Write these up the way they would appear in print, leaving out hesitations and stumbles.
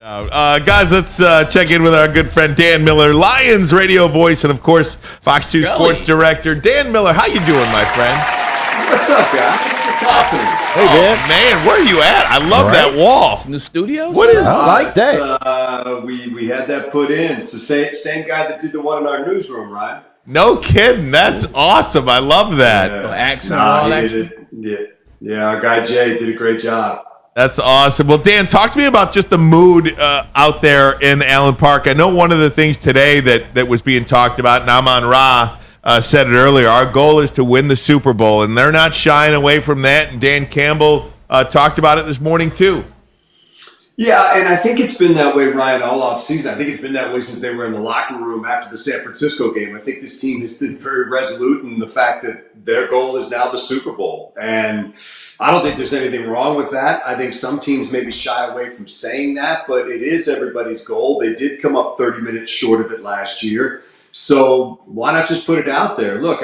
Guys, let's check in with our good friend Dan Miller, Lions radio voice, and of course, Fox 2 sports director. Dan Miller, how you doing, my friend? What's up, guys? What's happening? Hey, Dan. Man, where are you at? I love that wall. It's new studios? What is I like that? We had that put in. It's the same guy that did the one in our newsroom, right? No kidding. That's awesome. I love that. Yeah. Accent, all action. Yeah, our guy Jay did a great job. That's awesome. Well, Dan, talk to me about just the mood out there in Allen Park. I know one of the things today that was being talked about, and Amon-Ra said it earlier, our goal is to win the Super Bowl, and they're not shying away from that, and Dan Campbell talked about it this morning too. Yeah, and I think it's been that way, Ryan, all off season. I think it's been that way since they were in the locker room after the San Francisco game. I think this team has been very resolute in the fact that their goal is now the Super Bowl. And I don't think there's anything wrong with that. I think some teams maybe shy away from saying that, but it is everybody's goal. They did come up 30 minutes short of it last year. So why not just put it out there? Look,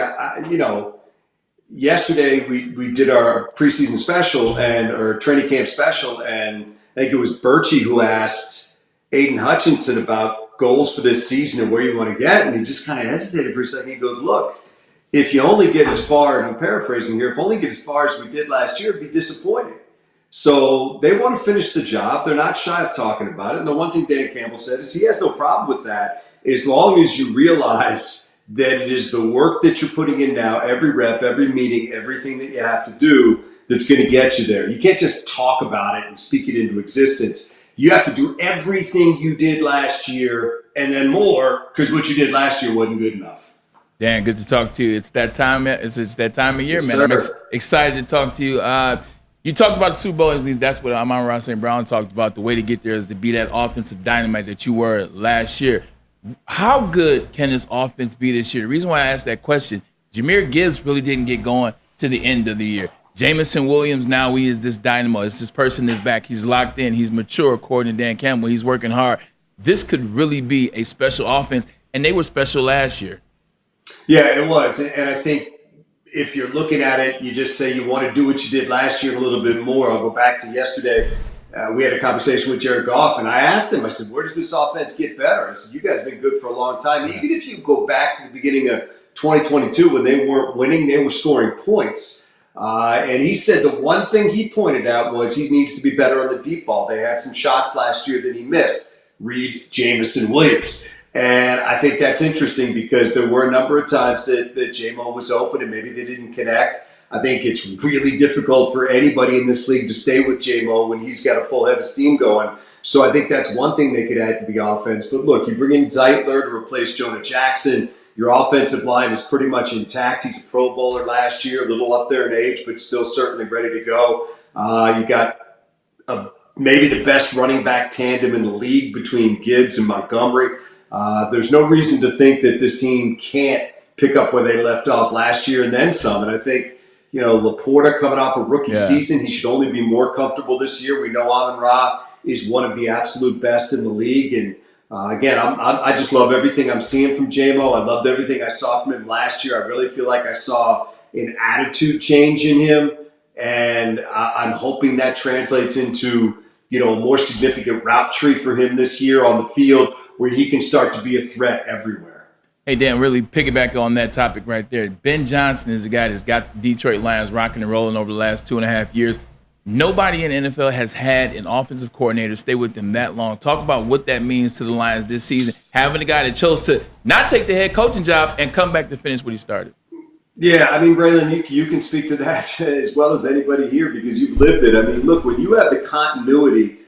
yesterday we did our preseason special and our training camp special, and I think it was Birchie who asked Aiden Hutchinson about goals for this season and where you want to get. And he just kind of hesitated for a second. He goes, look, if you only get as far, and I'm paraphrasing here, if only get as far as we did last year, it'd be disappointing. So they want to finish the job. They're not shy of talking about it. And the one thing Dan Campbell said is he has no problem with that as long as you realize that it is the work that you're putting in now, every rep, every meeting, everything that you have to do that's going to get you there. You can't just talk about it and speak it into existence. You have to do everything you did last year and then more, because what you did last year wasn't good enough. Dan, good to talk to you. It's that time. It's that time of year, Yes, man. I'm sir. excited to talk to you. You talked about the Super Bowl. That's what Amon-Ra St. Brown talked about. The way to get there is to be that offensive dynamite that you were last year. How good can this offense be this year? The reason why I asked that question, Jahmyr Gibbs really didn't get going to the end of the year. Jamison Williams, now he is this dynamo. It's this person that's back. He's locked in. He's mature, according to Dan Campbell. He's working hard. This could really be a special offense, and they were special last year. Yeah, it was. And I think if you're looking at it, you just say you want to do what you did last year a little bit more. I'll go back to yesterday. We had a conversation with Jared Goff, and I asked him, I said, where does this offense get better? I said, you guys have been good for a long time. Even if you go back to the beginning of 2022 when they weren't winning, they were scoring points. And he said the one thing he pointed out was he needs to be better on the deep ball. They had some shots last year that he missed. Read Jamison Williams. And I think that's interesting because there were a number of times that J-Mo was open and maybe they didn't connect. I think it's really difficult for anybody in this league to stay with J-Mo when he's got a full head of steam going. So I think that's one thing they could add to the offense. But look, you bring in Zeitler to replace Jonah Jackson. Your offensive line is pretty much intact. He's a Pro Bowler last year, a little up there in age, but still certainly ready to go. You got maybe the best running back tandem in the league between Gibbs and Montgomery. There's no reason to think that this team can't pick up where they left off last year and then some. And I think, Laporta coming off a rookie season, he should only be more comfortable this year. We know Amon-Ra is one of the absolute best in the league. And again, I just love everything I'm seeing from J-Mo. I loved everything I saw from him last year. I really feel like I saw an attitude change in him. And I'm hoping that translates into, a more significant route tree for him this year on the field where he can start to be a threat everywhere. Hey, Dan, really piggyback on that topic right there. Ben Johnson is a guy that's got the Detroit Lions rocking and rolling over the last 2.5 years. Nobody in the NFL has had an offensive coordinator stay with them that long. Talk about what that means to the Lions this season, having a guy that chose to not take the head coaching job and come back to finish what he started. Yeah, Braylon, you can speak to that as well as anybody here because you've lived it. Look, when you have the continuity,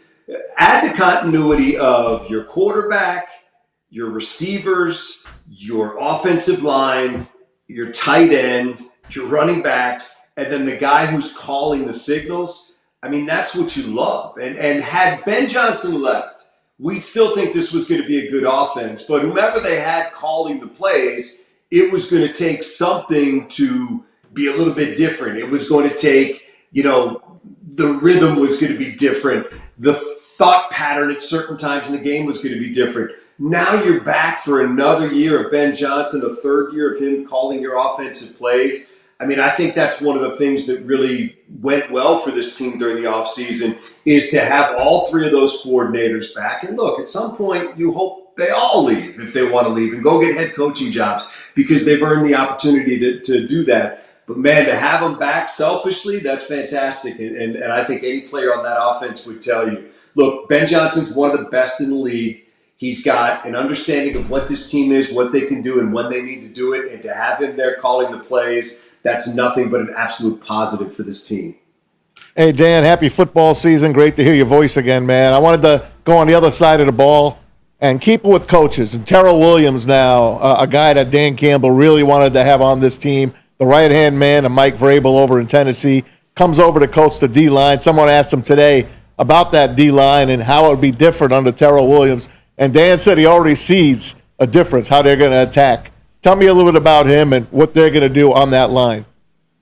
add the continuity of your quarterback, your receivers, your offensive line, your tight end, your running backs, and then the guy who's calling the signals. That's what you love. And had Ben Johnson left, we'd still think this was going to be a good offense. But whomever they had calling the plays, it was going to take something to be a little bit different. It was going to take, the rhythm was going to be different. The thought pattern at certain times in the game was going to be different. Now you're back for another year of Ben Johnson, a third year of him calling your offensive plays. I mean, I think that's one of the things that really went well for this team during the offseason is to have all three of those coordinators back. And look, at some point, you hope they all leave if they want to leave and go get head coaching jobs because they've earned the opportunity to do that. But, man, to have them back selfishly, that's fantastic. And I think any player on that offense would tell you, look, Ben Johnson's one of the best in the league. He's got an understanding of what this team is, what they can do, and when they need to do it. And to have him there calling the plays, that's nothing but an absolute positive for this team. Hey, Dan, happy football season. Great to hear your voice again, man. I wanted to go on the other side of the ball and keep it with coaches. And Terrell Williams now, a guy that Dan Campbell really wanted to have on this team, the right-hand man of Mike Vrabel over in Tennessee, comes over to coach the D-line. Someone asked him today about that D-line and how it would be different under Terrell Williams. And Dan said he already sees a difference, how they're going to attack. Tell me a little bit about him and what they're going to do on that line.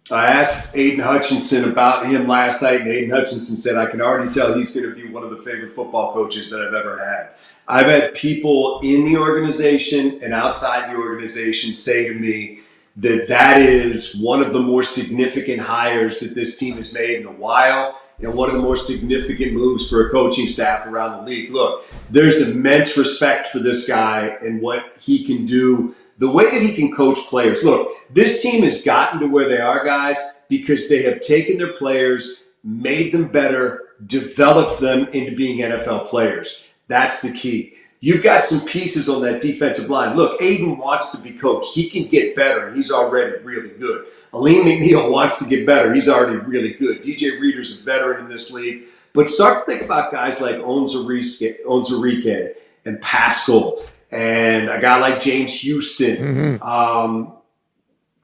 I asked Aiden Hutchinson about him last night, and Aiden Hutchinson said, I can already tell he's going to be one of the favorite football coaches that I've ever had. I've had people in the organization and outside the organization say to me that is one of the more significant hires that this team has made in a while, and one of the more significant moves for a coaching staff around the league. Look, there's immense respect for this guy and what he can do, the way that he can coach players. Look, this team has gotten to where they are, guys, because they have taken their players, made them better, developed them into being NFL players. That's the key. You've got some pieces on that defensive line. Look, Aiden wants to be coached. He can get better, and he's already really good. Aleem McNeil wants to get better. He's already really good. DJ Reader's a veteran in this league. But start to think about guys like Onwuzurike and Pascal and a guy like James Houston.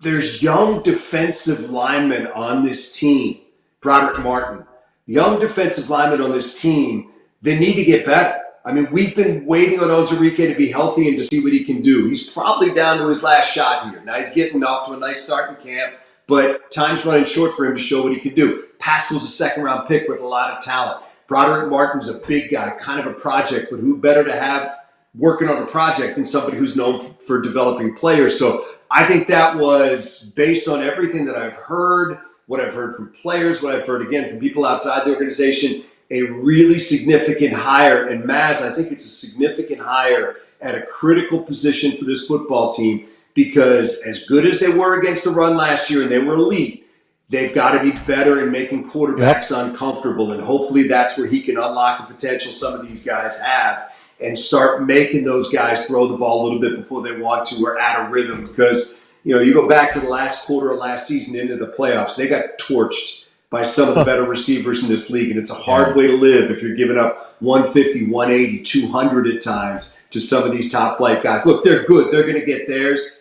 There's young defensive linemen on this team, Broderick Martin, young defensive linemen on this team that need to get better. I mean, we've been waiting on Onwuzurike to be healthy and to see what he can do. He's probably down to his last shot here. Now he's getting off to a nice start in camp, but time's running short for him to show what he can do. Pascal's a second-round pick with a lot of talent. Broderick Martin's a big guy, kind of a project, but who better to have working on a project than somebody who's known for developing players. So I think that was based on everything that I've heard, what I've heard from players, what I've heard, again, from people outside the organization, a really significant hire. And Maz, I think it's a significant hire at a critical position for this football team because as good as they were against the run last year and they were elite, they've got to be better in making quarterbacks uncomfortable. And hopefully that's where he can unlock the potential some of these guys have and start making those guys throw the ball a little bit before they want to or out of rhythm. Because, you know, you go back to the last quarter of last season into the playoffs, they got torched by some of the better receivers in this league. And it's a hard way to live if you're giving up 150, 180, 200 at times to some of these top flight guys. Look, they're good. They're going to get theirs.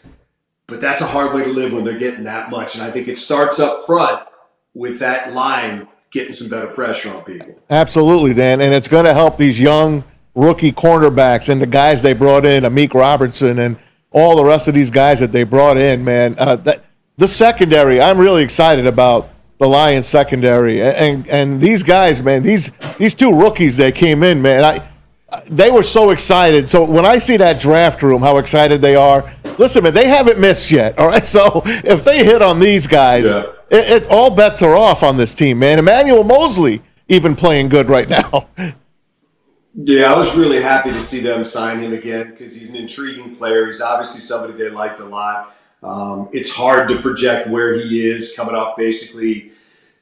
But that's a hard way to live when they're getting that much. And I think it starts up front with that line getting some better pressure on people. Absolutely, Dan. And it's going to help these young rookie cornerbacks and the guys they brought in, Amik Robertson and all the rest of these guys that they brought in, man. The secondary, I'm really excited about the Lions secondary. And these guys, man, these two rookies that came in, man, they were so excited. So when I see that draft room, how excited they are, listen, man, they haven't missed yet, all right? So if they hit on these guys, all bets are off on this team, man. Emmanuel Mosley even playing good right now. Yeah, I was really happy to see them sign him again because he's an intriguing player. He's obviously somebody they liked a lot. It's hard to project where he is coming off basically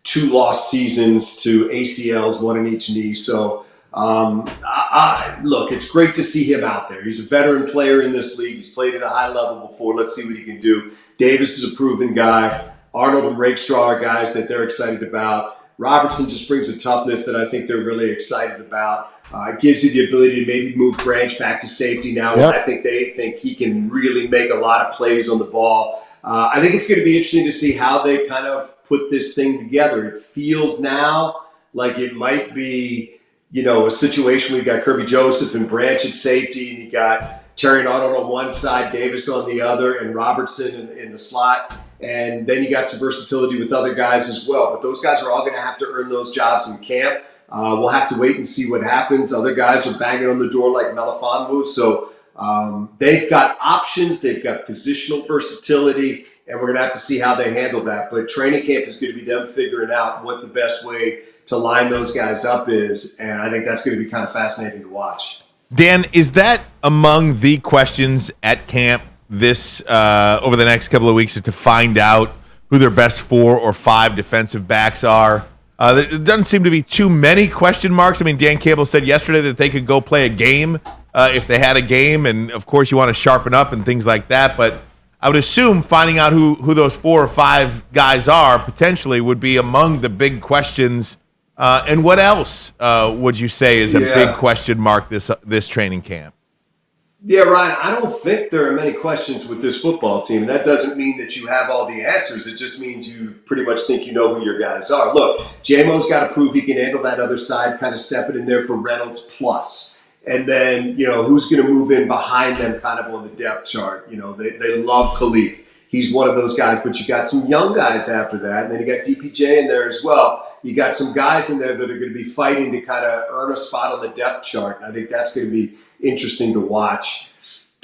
2 lost seasons to ACLs, 1 in each knee. So, look, it's great to see him out there. He's a veteran player in this league. He's played at a high level before. Let's see what he can do. Davis is a proven guy. Arnold and Rakestraw are guys that they're excited about. Robertson just brings a toughness that I think they're really excited about. It gives you the ability to maybe move Branch back to safety now. Yep. I think they think he can really make a lot of plays on the ball. I think it's going to be interesting to see how they kind of put this thing together. It feels now like it might be, you know, a situation where you got Kirby Joseph and Branch at safety, and you got Terry and Arnold on one side, Davis on the other, and Robertson in the slot. And then you got some versatility with other guys as well. But those guys are all going to have to earn those jobs in camp. We'll have to wait and see what happens. Other guys are banging on the door like Melifonwu. So they've got options. They've got positional versatility. and we're going to have to see how they handle that. But training camp is going to be them figuring out what the best way to line those guys up is, and I think that's going to be kind of fascinating to watch. Dan, is that among the questions at camp this over the next couple of weeks, is to find out who their best 4 or 5 defensive backs are? There doesn't seem to be too many question marks. I mean, Dan Campbell said yesterday that they could go play a game if they had a game, and of course you want to sharpen up and things like that, but I would assume finding out who those 4 or 5 guys are potentially would be among the big questions. And what else would you say is a big question mark this training camp? Yeah, Ryan, I don't think there are many questions with this football team. And that doesn't mean that you have all the answers. It just means you pretty much think you know who your guys are. Look, J-Mo's got to prove he can handle that other side, kind of step it in there for Reynolds plus. And then, who's going to move in behind them kind of on the depth chart? They love Khalif. He's one of those guys, but you got some young guys after that. And then you got DPJ in there as well. You got some guys in there that are going to be fighting to kind of earn a spot on the depth chart. And I think that's going to be interesting to watch.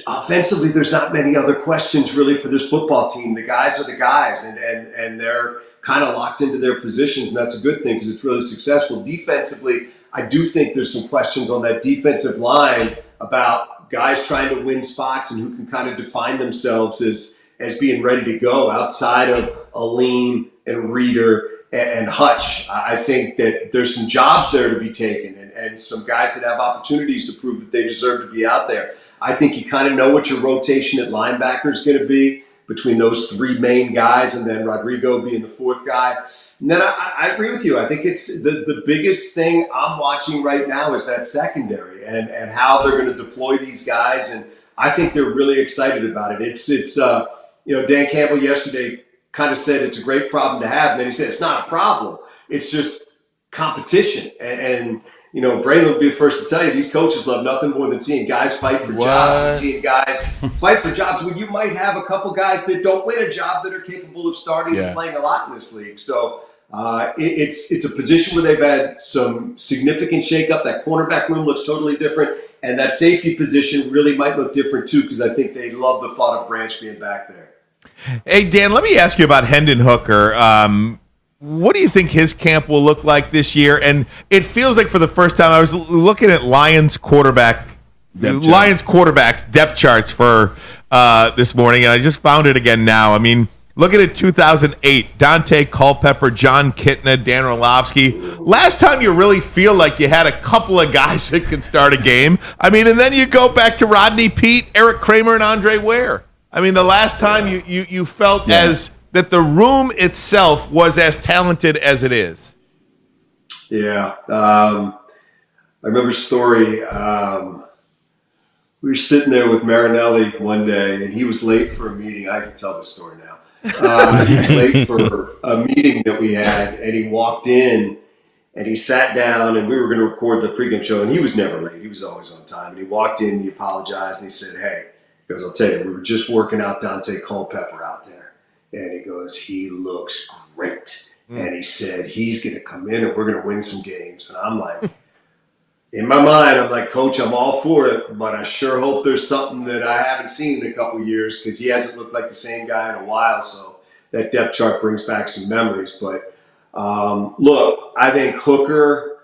Offensively, there's not many other questions really for this football team. The guys are the guys, and they're kind of locked into their positions, and that's a good thing because it's really successful. Defensively, I do think there's some questions on that defensive line about guys trying to win spots and who can kind of define themselves as being ready to go outside of Aleem and Reeder and Hutch. I think that there's some jobs there to be taken and some guys that have opportunities to prove that they deserve to be out there. I think you kind of know what your rotation at linebacker is going to be between those 3 main guys and then Rodrigo being the 4th guy. And then I agree with you. I think it's the biggest thing I'm watching right now is that secondary and how they're going to deploy these guys. And I think they're really excited about it. It's Dan Campbell yesterday kind of said it's a great problem to have. And then he said, it's not a problem. It's just competition. And Braylon would be the first to tell you, these coaches love nothing more than seeing guys fight for jobs and seeing guys fight for jobs when you might have a couple guys that don't win a job that are capable of starting and playing a lot in this league. So it's a position where they've had some significant shakeup. That cornerback room looks totally different. And that safety position really might look different too, because I think they love the thought of Branch being back there. Hey, Dan, let me ask you about Hendon Hooker. What do you think his camp will look like this year? And it feels like for the first time I was looking at Lions quarterbacks depth charts for this morning, and I just found it again now. I mean, looking at 2008, Dante Culpepper, John Kitna, Dan Orlovsky. Last time you really feel like you had a couple of guys that could start a game. I mean, and then you go back to Rodney Peete, Eric Kramer, and Andre Ware. I mean, the last time you felt as that the room itself was as talented as it is. Yeah. I remember a story. We were sitting there with Marinelli one day, and he was late for a meeting. I can tell this story now. He was late for a meeting that we had, and he walked in, and he sat down, and we were going to record the pregame show, and he was never late. He was always on time. And he walked in, he apologized, and he said, hey, he goes, I'll tell you, we were just working out Dante Culpepper out there. And he goes, he looks great. And he said, he's going to come in and we're going to win some games. And I'm like, in my mind, I'm like, Coach, I'm all for it, but I sure hope there's something that I haven't seen in a couple of years because he hasn't looked like the same guy in a while. So that depth chart brings back some memories. But look, I think Hooker,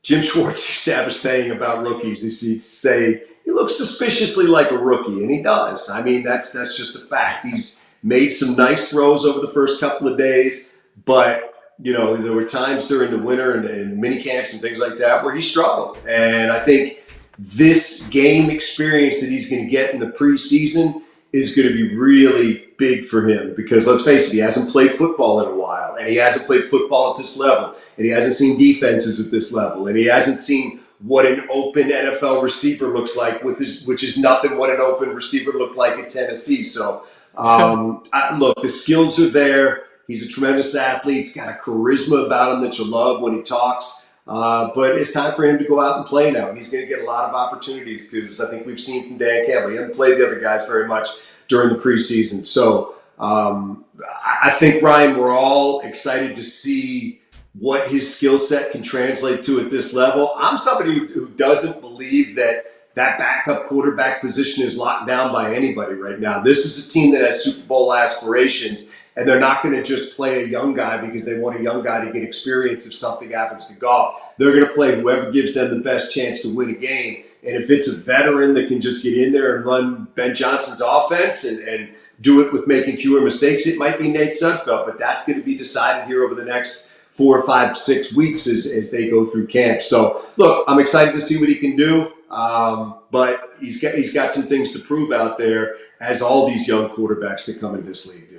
Jim Schwartz used to have a saying about rookies. He'd say, he looks suspiciously like a rookie, and he does. I mean, that's just a fact. He's made some nice throws over the first couple of days, but, there were times during the winter and mini camps and things like that where he struggled. And I think this game experience that he's going to get in the preseason is going to be really big for him because, let's face it, he hasn't played football in a while, and he hasn't played football at this level, and he hasn't seen defenses at this level, and he hasn't seen what an open NFL receiver looks like, which is nothing what an open receiver looked like at Tennessee. So, look, the skills are there. He's a tremendous athlete. He's got a charisma about him that you love when he talks. But it's time for him to go out and play now. And he's going to get a lot of opportunities because I think we've seen from Dan Campbell. He hasn't played the other guys very much during the preseason. So I think, Ryan, we're all excited to see what his skill set can translate to at this level. I'm somebody who doesn't believe that that backup quarterback position is locked down by anybody right now. This is a team that has Super Bowl aspirations, and they're not going to just play a young guy because they want a young guy to get experience if something happens to Goff. They're going to play whoever gives them the best chance to win a game. And if it's a veteran that can just get in there and run Ben Johnson's offense and do it with making fewer mistakes, it might be Nate Sudfeld, but that's going to be decided here over the next 4, 5, 6 weeks as they go through camp. So, look, I'm excited to see what he can do, but he's got some things to prove out there, as all these young quarterbacks that come in this league do.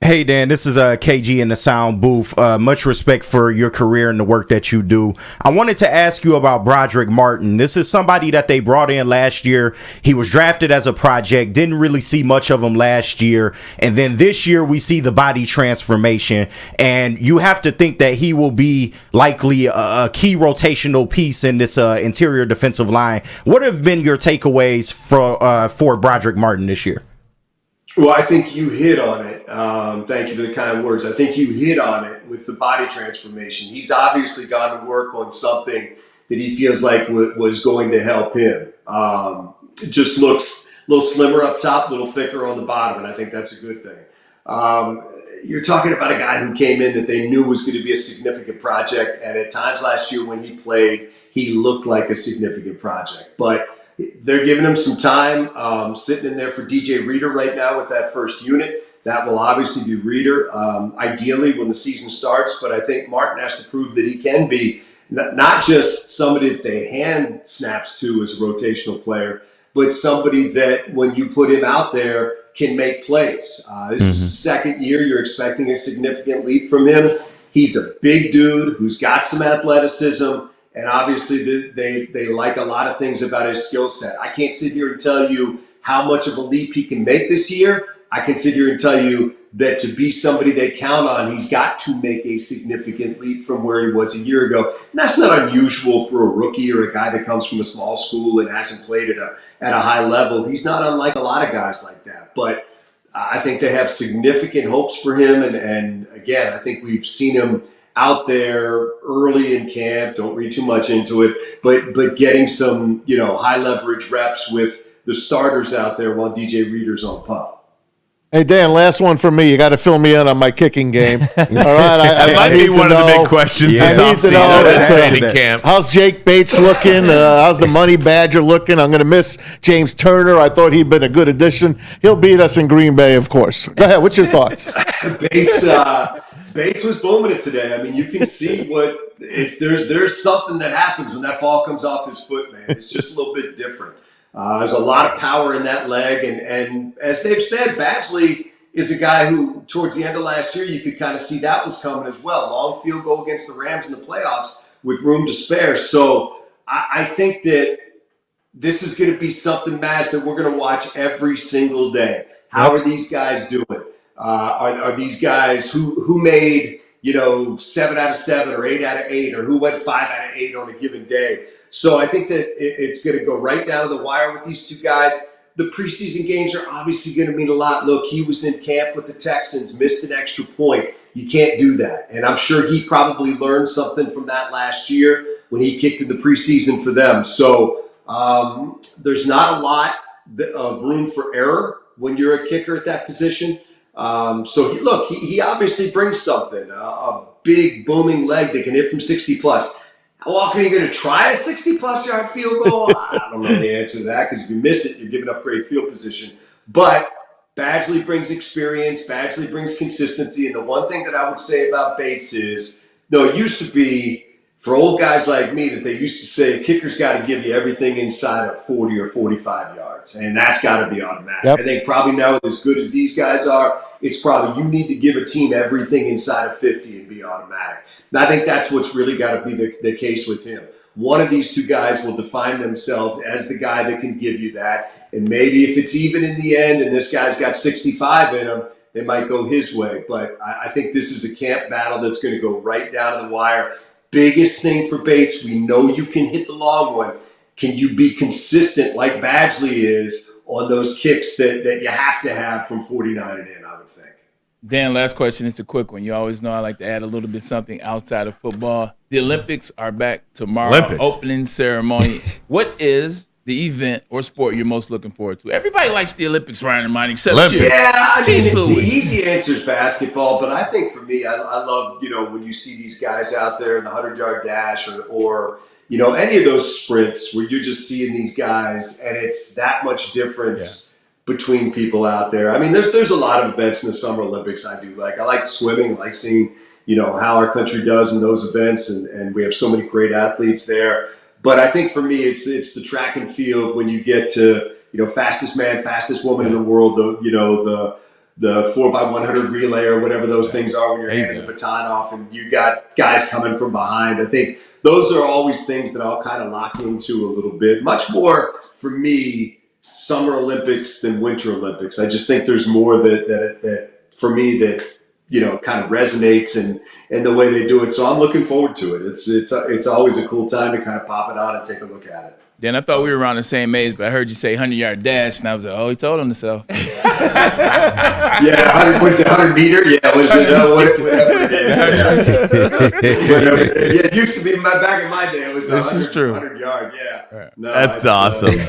Hey, Dan, this is KG in the sound booth. Much respect for your career and the work that you do. I wanted to ask you about Broderick Martin. This is somebody that they brought in last year. He was drafted as a project, didn't really see much of him last year. And then this year we see the body transformation. And you have to think that he will be likely a key rotational piece in this interior defensive line. What have been your takeaways for Broderick Martin this year? Well, I think you hit on it. Thank you for the kind words. I think you hit on it with the body transformation. He's obviously gone to work on something that he feels like was going to help him. It just looks a little slimmer up top, a little thicker on the bottom, and I think that's a good thing. You're talking about a guy who came in that they knew was going to be a significant project, and at times last year when he played, he looked like a significant project. But they're giving him some time, sitting in there for DJ Reader right now with that first unit. That will obviously be Reader, ideally when the season starts. But I think Martin has to prove that he can be not just somebody that they hand snaps to as a rotational player, but somebody that when you put him out there can make plays. This is his second year. You're expecting a significant leap from him. He's a big dude who's got some athleticism. And obviously, they like a lot of things about his skill set. I can't sit here and tell you how much of a leap he can make this year. I can sit here and tell you that to be somebody they count on, he's got to make a significant leap from where he was a year ago. And that's not unusual for a rookie or a guy that comes from a small school and hasn't played at a high level. He's not unlike a lot of guys like that. But I think they have significant hopes for him. And again, I think we've seen him out there early in camp. Don't read too much into it, but getting some, high leverage reps with the starters out there while DJ Reader's on pup. Hey, Dan, last one for me. You got to fill me in on my kicking game. All right, That might be one of the big questions this offseason, training camp. How's Jake Bates looking? How's the Money Badger looking? I'm going to miss James Turner. I thought he'd been a good addition. He'll beat us in Green Bay, of course. Go ahead. What's your thoughts? Bates was booming it today. I mean, you can see there's something that happens when that ball comes off his foot, man. It's just a little bit different. There's a lot of power in that leg. And as they've said, Badgley is a guy who, towards the end of last year, you could kind of see that was coming as well. Long field goal against the Rams in the playoffs with room to spare. So I think that this is going to be something, Maz, that we're going to watch every single day. How are these guys doing? Are these guys who made 7 out of 7 or 8 out of 8 or who went 5 out of 8 on a given day? So I think that it's going to go right down to the wire with these two guys. The preseason games are obviously going to mean a lot. Look, he was in camp with the Texans, missed an extra point. You can't do that. And I'm sure he probably learned something from that last year when he kicked in the preseason for them. So there's not a lot of room for error when you're a kicker at that position. He obviously brings something, a big booming leg that can hit from 60 plus. How often are you going to try a 60-plus yard field goal? I don't know the answer to that because if you miss it, you're giving up great field position. But Badgley brings experience. Badgley brings consistency. And the one thing that I would say about Bates is, it used to be for old guys like me that they used to say, kicker's got to give you everything inside of 40 or 45 yards. And that's got to be automatic. Yep. I think probably now, as good as these guys are, it's probably you need to give a team everything inside of 50 and be automatic. And I think that's what's really got to be the case with him. One of these two guys will define themselves as the guy that can give you that. And maybe if it's even in the end and this guy's got 65 in him, it might go his way. But I think this is a camp battle that's going to go right down to the wire. Biggest thing for Bates, we know you can hit the long one. Can you be consistent like Badgley is on those kicks that you have to have from 49 and in, I would think. Dan, last question. It's a quick one. You always know I like to add a little bit something outside of football. The Olympics are back tomorrow. Opening ceremony. What is the event or sport you're most looking forward to? Everybody likes the Olympics, Ryan and mine, except Olympics. you. Yeah, I mean, Jeez the Louise. easy answer is basketball, but I think for me, I love, when you see these guys out there in the 100-yard dash or any of those sprints where you're just seeing these guys and it's that much difference between people out there. I mean, there's a lot of events in the Summer Olympics I do like. I like swimming. I like seeing, how our country does in those events, and we have so many great athletes there. But I think for me, it's the track and field when you get to, fastest man, fastest woman in the world, the 4x100 relay or whatever those things are when you're handing the baton off and you got guys coming from behind. I think those are always things that I'll kind of lock into a little bit. Much more for me, Summer Olympics than Winter Olympics. I just think there's more that for me that kind of resonates and the way they do it. So I'm looking forward to it. It's always a cool time to kind of pop it on and take a look at it. Dan, I thought we were around the same age, but I heard you say 100-yard dash, and I was like, oh, he told him himself. Yeah, what is it, 100 meter? Yeah, what is it? Whatever it is. It used to be back in my day. It was the 100-yard. Yeah, right. No, that's awesome.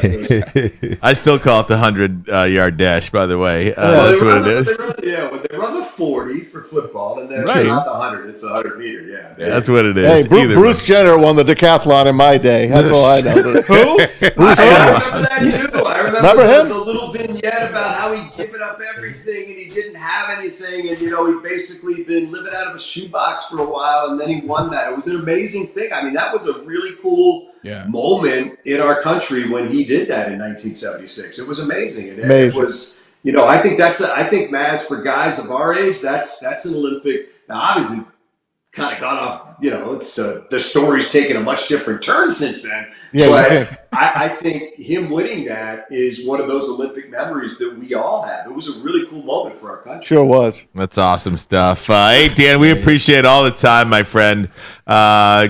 I still call it the 100-yard dash. By the way, that's what it is. They run the 40 for football, and then it's not the 100. It's the 100 meter. Yeah, that's what it is. Hey, Bruce Jenner won the decathlon in my day. That's all I know. Bruce Jenner. I remember that too. I remember him? The little vignette about how he'd given up everything and he didn't have anything, and he'd basically been living out of a shoebox for a while, and then he won that. It was an amazing thing. I mean, that was a really cool moment in our country when he did that in 1976. It was amazing. And it was, I think Maz, for guys of our age, that's an Olympic. Now, obviously, kind of gone off. It's the story's taken a much different turn since then. Yeah, but I think him winning that is one of those Olympic memories that we all have. It was a really cool moment for our country. Sure was. That's awesome stuff. Hey, Dan, we appreciate all the time, my friend.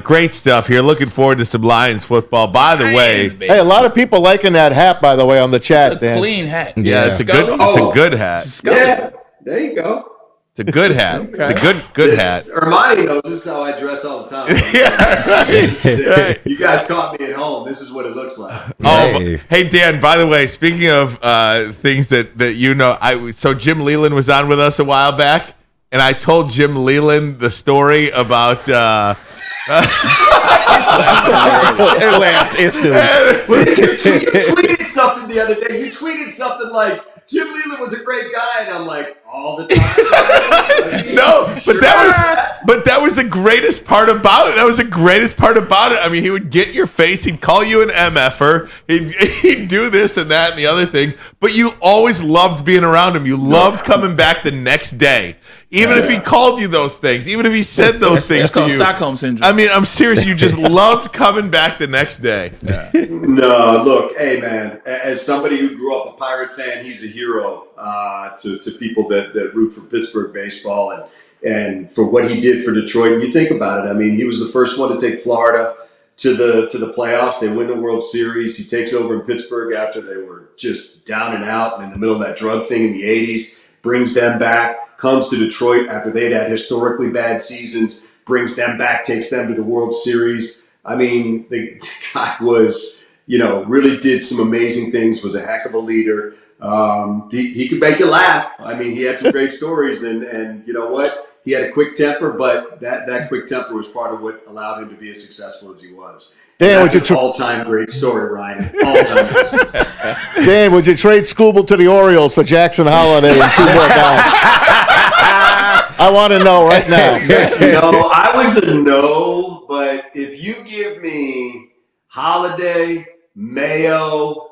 Great stuff here. Looking forward to some Lions football. By the way, hey, a lot of people liking that hat, by the way, on the chat. It's a clean hat. Yeah, it's a good hat. Yeah, there you go. It's a good hat. Okay. It's a good hat. Ermanni knows this is how I dress all the time. You guys caught me at home. This is what it looks like. Hey Dan, by the way, speaking of things that so Jim Leland was on with us a while back, and I told Jim Leland the story about It laughed instantly. You tweeted something the other day. You tweeted something like, Jim Leland was a great guy, and I'm like, all the time. No, but that was the greatest part about it. I mean, he would get in your face. He'd call you an MFer. He'd do this and that and the other thing. But you always loved being around him. You loved coming back the next day, even if he called you those things, even if he said those things That's to called you. Stockholm syndrome. I mean, I'm serious. You just loved coming back the next day. Yeah. No, look, hey man, as somebody who grew up a Pirate fan, he's a hero to people that root for Pittsburgh baseball and for what he did for Detroit. And you think about it, I mean, he was the first one to take Florida to the playoffs. They win the World Series. He takes over in Pittsburgh after they were just down and out and in the middle of that drug thing in the 80s, brings them back, comes to Detroit after they'd had historically bad seasons, brings them back, takes them to the World Series. I mean, the guy was, really did some amazing things, was a heck of a leader. He could make you laugh. I mean, he had some great stories, and you know what? He had a quick temper, but that quick temper was part of what allowed him to be as successful as he was. Dan, that's an all-time great story, Ryan. All-time great story. Dan, would you trade Scooble to the Orioles for Jackson Holiday and 2 more guys? I want to know right now. I was a no, but if you give me Holiday, Mayo,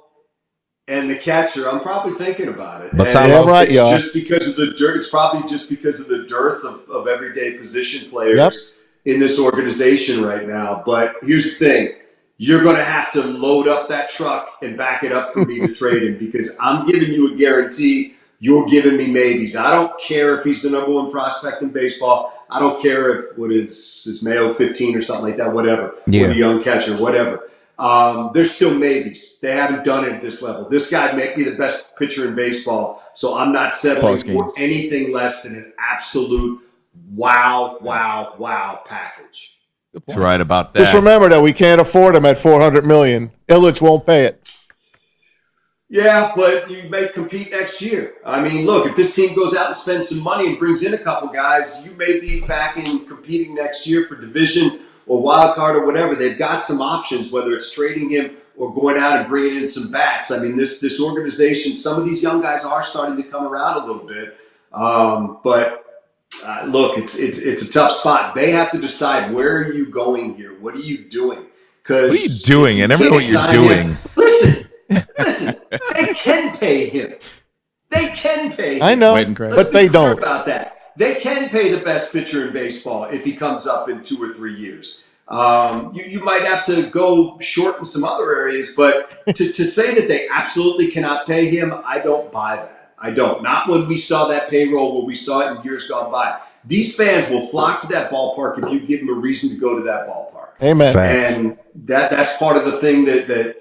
and the catcher, I'm probably thinking about it. It's just because of the dirt. It's probably just because of the dearth of everyday position players in this organization right now. But here's the thing. You're going to have to load up that truck and back it up for me to trade him, because I'm giving you a guarantee. You're giving me maybes. I don't care if he's the number 1 prospect in baseball. I don't care if what is Mayo 15 or something like that, whatever. Yeah. Or a young catcher, whatever. There's still maybes. They haven't done it at this level. This guy may be the best pitcher in baseball, so I'm not settling for anything less than an absolute wow package. That's right about that. Just remember that we can't afford him at $400 million. Illich won't pay it. Yeah, but you may compete next year. I mean, look, if this team goes out and spends some money and brings in a couple guys, you may be back in competing next year for division or wild card or whatever. They've got some options, whether it's trading him or going out and bringing in some bats. I mean, this organization, some of these young guys are starting to come around a little bit. Look, it's a tough spot. They have to decide, where are you going here? What are you doing? What are you doing? I never know what you're doing. Listen, they can pay him. They can pay him. I know, but they don't. About that. They can pay the best pitcher in baseball if he comes up in 2 or 3 years. You might have to go short in some other areas, but to say that they absolutely cannot pay him, I don't buy that. I don't. Not when we saw that payroll, where we saw it in years gone by. These fans will flock to that ballpark if you give them a reason to go to that ballpark. Amen. And that's part of the thing that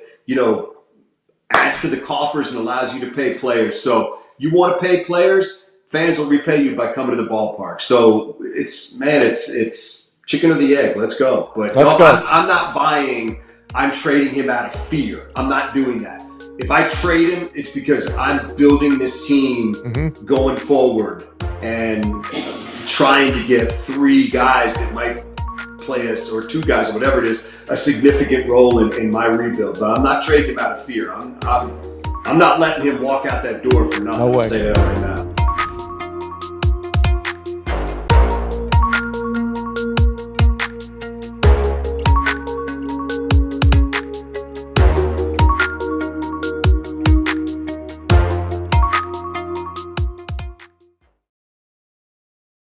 adds to the coffers and allows you to pay players. So you want to pay players, fans will repay you by coming to the ballpark. So it's chicken or the egg. Let's go. But I'm not buying. I'm trading him out of fear. I'm not doing that. If I trade him, it's because I'm building this team going forward and trying to get 3 guys that might play us, or 2 guys, or whatever it is, a significant role in my rebuild. But I'm not trading him out of fear. I'm not letting him walk out that door for nothing. No way. I'll say that right now.